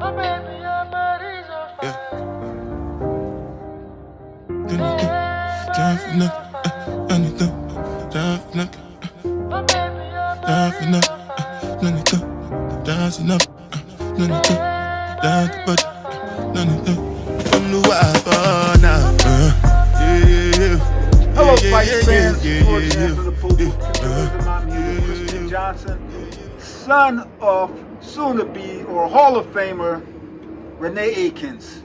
Yeah. Time for nothing, anything. Time for nothing, time for nothing, anything. Time for nothing, anything. Time to put anything. From the wild now. Hello, Fight fans. Sportsman from the pulpit. I'm here with Christian Johnson, son of soon-to-be or Hall of Famer Renee Akins,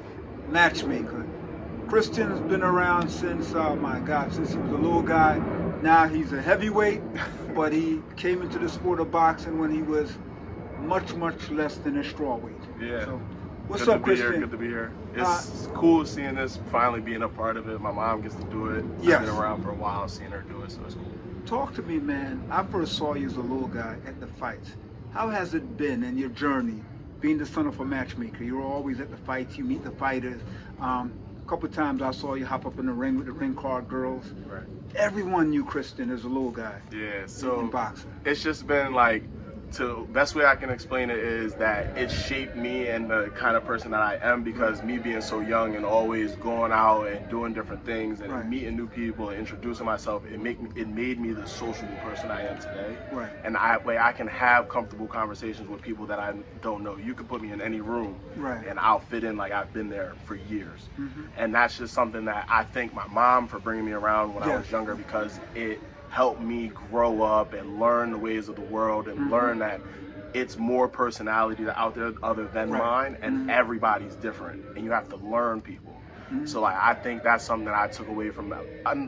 matchmaker. Christian's been around since, oh my God, since he was a little guy. Now he's a heavyweight, but he came into the sport of boxing when he was much less than a strawweight. Yeah. So, what's good up, Christian? Good to be here. It's cool seeing this, finally being a part of it. My mom gets to do it. Yes. I've been around for a while, seeing her do it, so it's cool. Talk to me, man. I first saw you as a little guy at the fights. How has it been in your journey, being the son of a matchmaker? You're always at the fights. You meet the fighters. A couple of times I saw you hop up in the ring with the ring card girls. Right. Everyone knew Christian as a little guy. Yeah, so in boxing. It's just been like, best way I can explain it is that it shaped me and the kind of person that I am, because me being so young and always going out and doing different things and Right. meeting new people and introducing myself, it made me the sociable person I am today. Right. And I can have comfortable conversations with people that I don't know. You can put me in any room, Right. and I'll fit in like I've been there for years. Mm-hmm. And that's just something that I thank my mom for bringing me around when I Yes. was younger, because it helped me grow up and learn the ways of the world and Mm-hmm. learn that it's more personality out there other than Right. mine, and Mm-hmm. everybody's different, and you have to learn people. Mm-hmm. So like, I think that's something that I took away from that.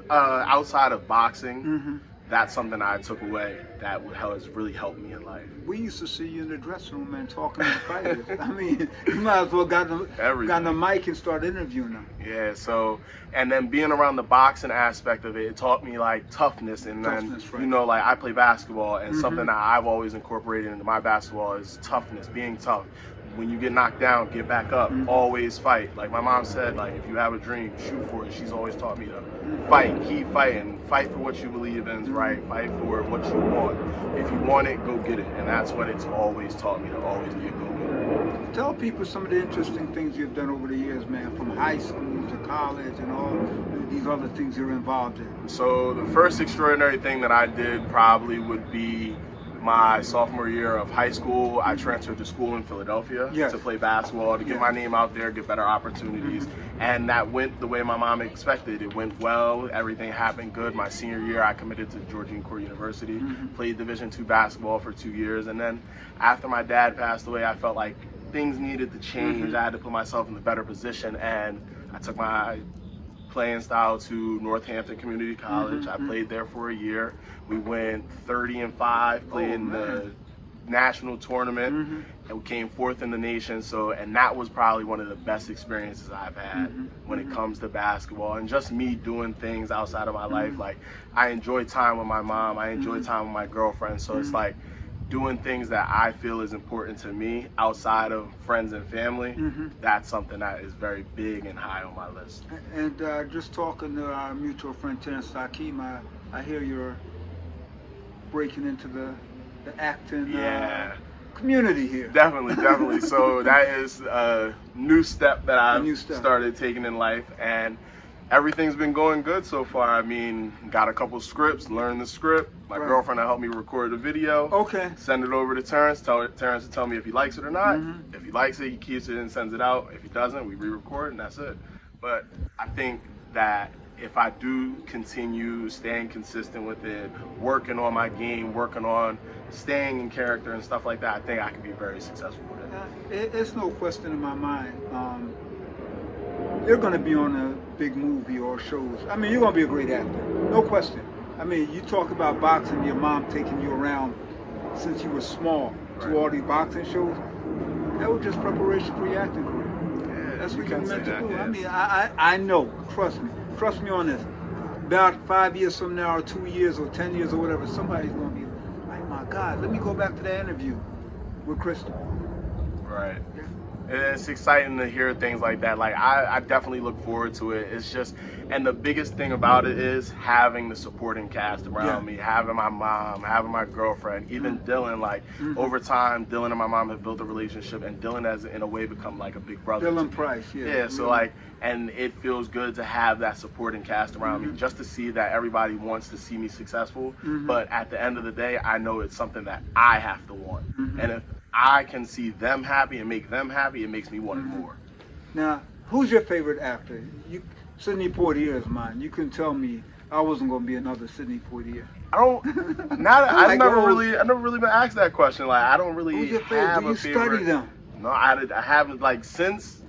Outside of boxing, Mm-hmm. that's something I took away that has really helped me in life. We used to see you in the dressing room, man, talking to the fighters. I mean, you might as well got the mic and start interviewing them. Yeah, so, and then being around the boxing aspect of it taught me like toughness, and Toughness, then, right. you know, like I play basketball, and Mhm. something that I've always incorporated into my basketball is toughness, being tough. When you get knocked down, get back up, Mhm. always fight. Like my mom said, like if you have a dream, shoot for it. She's always taught me to fight, keep fighting, fight for what you believe in is right, fight for what you want. If you want it, go get it. And that's what it's always taught me, to always be a go-getter. Tell people some of the interesting things you've done over the years, man, from high school to college and all these other things you're involved in. So the first extraordinary thing that I did probably would be my sophomore year of high school. I transferred to school in Philadelphia Yes. to play basketball, to get Yes. my name out there, get better opportunities. And that went the way my mom expected. It went well, everything happened good. My senior year, I committed to Georgine Core University, played Division II basketball for 2 years. And then after my dad passed away, I felt like things needed to change. I had to put myself in a better position, and I took my playing style to Northampton Community College. I played there for a year. We went 30-5, played in the national tournament, and we came fourth in the nation. So, and that was probably one of the best experiences I've had when it comes to basketball, and just me doing things outside of my life. Like, I enjoy time with my mom, I enjoy time with my girlfriend. So it's like doing things that I feel is important to me outside of friends and family. That's something that is very big and high on my list. And just talking to our mutual friend Terrence Sakim, I hear you're breaking into the acting community here. Definitely. So that is a new step that I've step. started taking in life, and everything's been going good so far. I mean, got a couple scripts, learned the script. My Right. girlfriend will help me record the video. Okay. Send it over to Terrence. Tell Terrence to tell me if he likes it or not. If he likes it, he keeps it and sends it out. If he doesn't, we re-record, and that's it. But I think that if I do continue staying consistent with it, working on my game, working on staying in character and stuff like that, I think I can be very successful with it. It's no question in my mind. You're going to be on a big movie or shows. I mean, you're going to be a great actor. No question. I mean, you talk about boxing, your mom taking you around since you were small to all these boxing shows. That was just preparation for your acting career. Yeah, That's you what you're can meant say to that, do. yeah. I mean, I know. Trust me on this. About 5 years from now, or 2 years, or 10 years, or whatever, somebody's going to be like, my God, let me go back to that interview with Kristen. Right. It's exciting to hear things like that. Like I definitely look forward to it. It's just, and the biggest thing about it is having the supporting cast around me, having my mom, having my girlfriend, even Dylan. Like over time, Dylan and my mom have built a relationship, and Dylan has in a way become like a big brother. Dylan Price, yeah. Yeah. So like, and it feels good to have that supporting cast around me, just to see that everybody wants to see me successful. But at the end of the day, I know it's something that I have to want, and if I can see them happy and make them happy, it makes me want it more. Now, who's your favorite actor? Sidney Poitier is mine. You can tell me I wasn't going to be another Sidney Poitier. I don't. Not. I've never really been asked that question. Like I don't really Who's your favorite? have Do you a favorite. study them? No, I haven't. Like since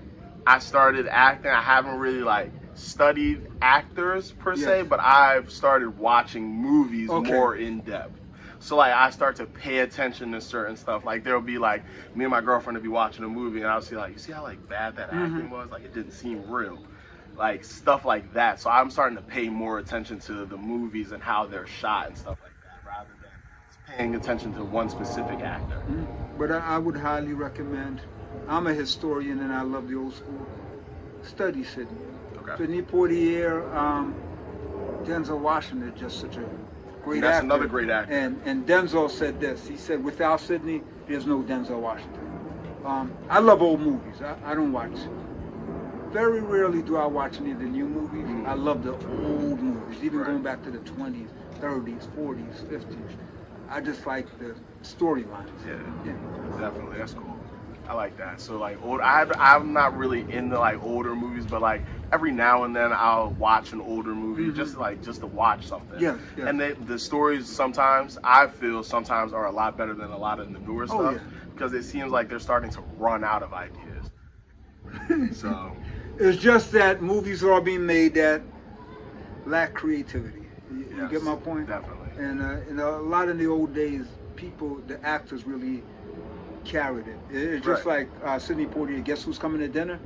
I started acting, I haven't really like studied actors per se, but I've started watching movies more in depth. So like I start to pay attention to certain stuff. Like there'll be like me and my girlfriend will be watching a movie, and I'll see like, you see how like bad that acting was? Like it didn't seem real. Like stuff like that. So I'm starting to pay more attention to the movies and how they're shot and stuff like that, rather than just paying attention to one specific actor. But I would highly recommend. I'm a historian and I love the old school. Study Sidney. Okay. Sidney Poitier, Denzel Washington is just such a great That's actor. another great actor. And Denzel said this. He said, without Sidney, there's no Denzel Washington. I love old movies. I don't watch. Very rarely do I watch any of the new movies. I love the old movies, even going back to the 20s, 30s, 40s, 50s. I just like the storylines. Yeah, definitely. That's cool. I like that. So like I'm not really into like older movies, but like every now and then I'll watch an older movie just to watch something. Yeah. And the stories sometimes I feel sometimes are a lot better than a lot of the newer stuff because it seems like they're starting to run out of ideas. So it's just that movies are being made that lack creativity. You get my point? Definitely. And a lot in the old days, the actors really carried it. It's just like Sidney Poitier, Guess Who's Coming to Dinner?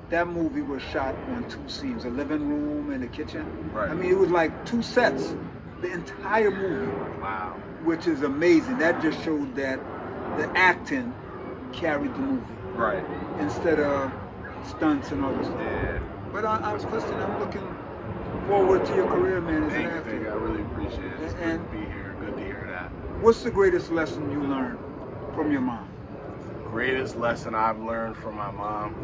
That movie was shot on 2 scenes, a living room and a kitchen. Right. I mean, it was like 2 sets, the entire movie. Wow. Which is amazing. That just showed that the acting carried the movie. Right. Instead of stunts and all this stuff. Yeah. But I'm looking forward to your career, man, as an Thank you. I really appreciate it. It's good to be here. Good to hear that. What's the greatest lesson you learned from your mom? Greatest lesson I've learned from my mom.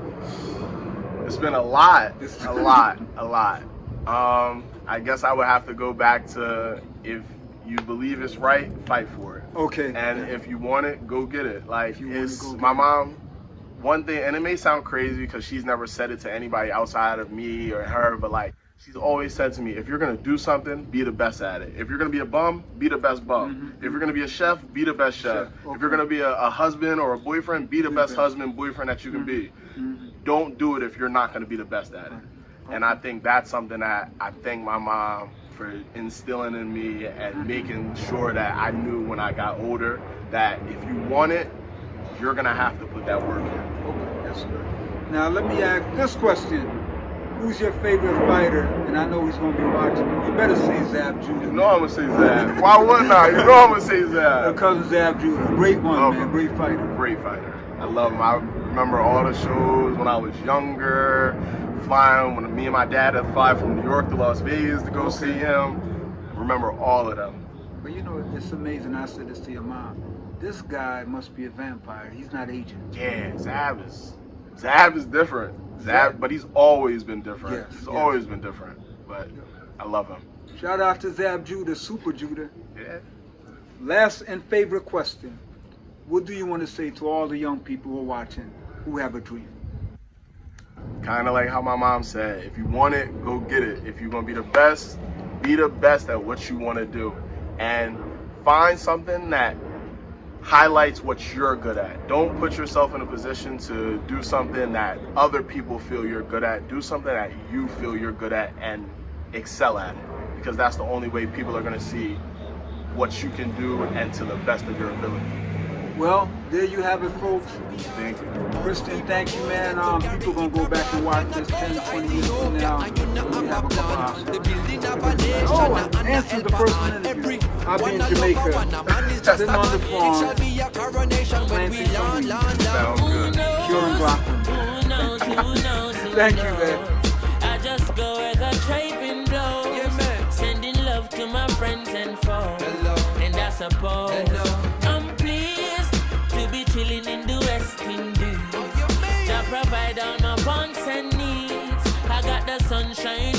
It's been a lot. A lot. I guess I would have to go back to, if you believe it's right, fight for it. Okay. And if you want it, go get it. Like, it's my mom. One thing, and it may sound crazy because she's never said it to anybody outside of me or her, but like, she's always said to me, if you're gonna do something, be the best at it. If you're gonna be a bum, be the best bum. If you're gonna be a chef, be the best chef. If you're gonna be a husband or a boyfriend, be the best husband, boyfriend that you can be. Don't do it if you're not gonna be the best at it. And I think that's something that I thank my mom for instilling in me and making sure that I knew when I got older that if you want it, you're gonna have to put that work in. Okay, that's good. Now let me ask this question. Who's your favorite fighter? And I know he's going to be watching. You better say Zab Judah. You know I'm going to say Zab. Why wouldn't I? You know I'm going to say Zab. Your cousin Zab Judah. Great one, man. Great fighter. Great fighter. I love him. I remember all the shows when I was younger, flying, when me and my dad had to fly from New York to Las Vegas to go see him. I remember all of them. But you know, it's amazing. I said this to your mom. This guy must be a vampire. He's not aging. Yeah, Zab is different. Zab, but he's always been different. He's always been different. But I love him. Shout out to Zab Judah, Super Judah. Yeah. Last and favorite question. What do you want to say to all the young people who are watching who have a dream? Kind of like how my mom said, if you want it, go get it. If you're going to be the best at what you want to do. And find something that highlights what you're good at. Don't put yourself in a position to do something that other people feel you're good at. Do something that you feel you're good at and excel at it. Because that's the only way people are going to see what you can do and to the best of your ability. Well, there you have it, folks. Thank you. Kristen, thank you, man. People gonna go back and watch this 10, 20 years from now. So we have a couple Oscars. Oh, I answered the first one interview. I'll be in Jamaica, sitting on the farm, planting some weed, Sounds good. curing glaucoma. Thank you, man. I just go where the trading blows, sending love to my friends and foes, and I suppose I'm pleased to be chilling in the West Indies. To provide all my wants and needs, I got the sunshine